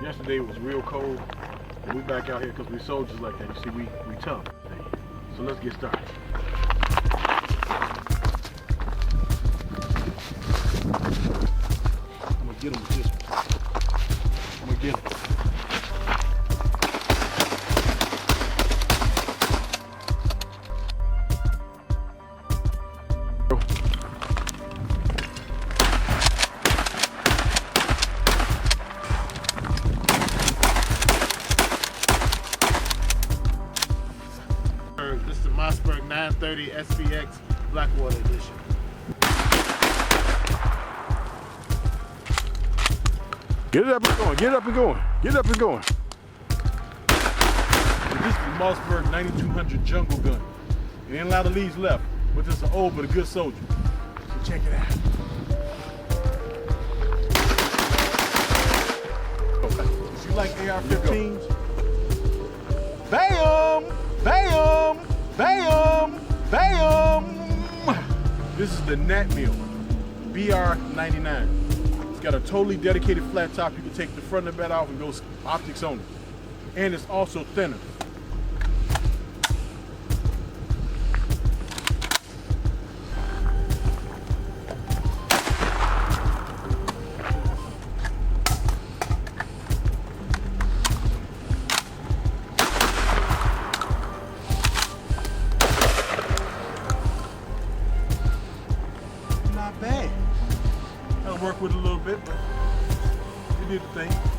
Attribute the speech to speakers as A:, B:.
A: Yesterday was real cold, and we back out here because we soldiers like that. You see, we tough. So let's get started. I'm gonna get him with this one. I'm gonna get him.
B: This is the Mossberg 930 SPX Blackwater Edition.
A: Get it up and going, get it up and going, get it up and going. And this is the Mossberg 9200 Jungle Gun. It ain't a lot of leaves left, but this is an old but a good soldier. So check it out. If you like AR-15s, bam, bam, bam, bam. This is the Nat Mill BR99. It's got a totally dedicated flat top. You can take the front of the bed off and go optics on it. And it's also thinner. Not bad. I'll work with it a little bit, but it did the thing.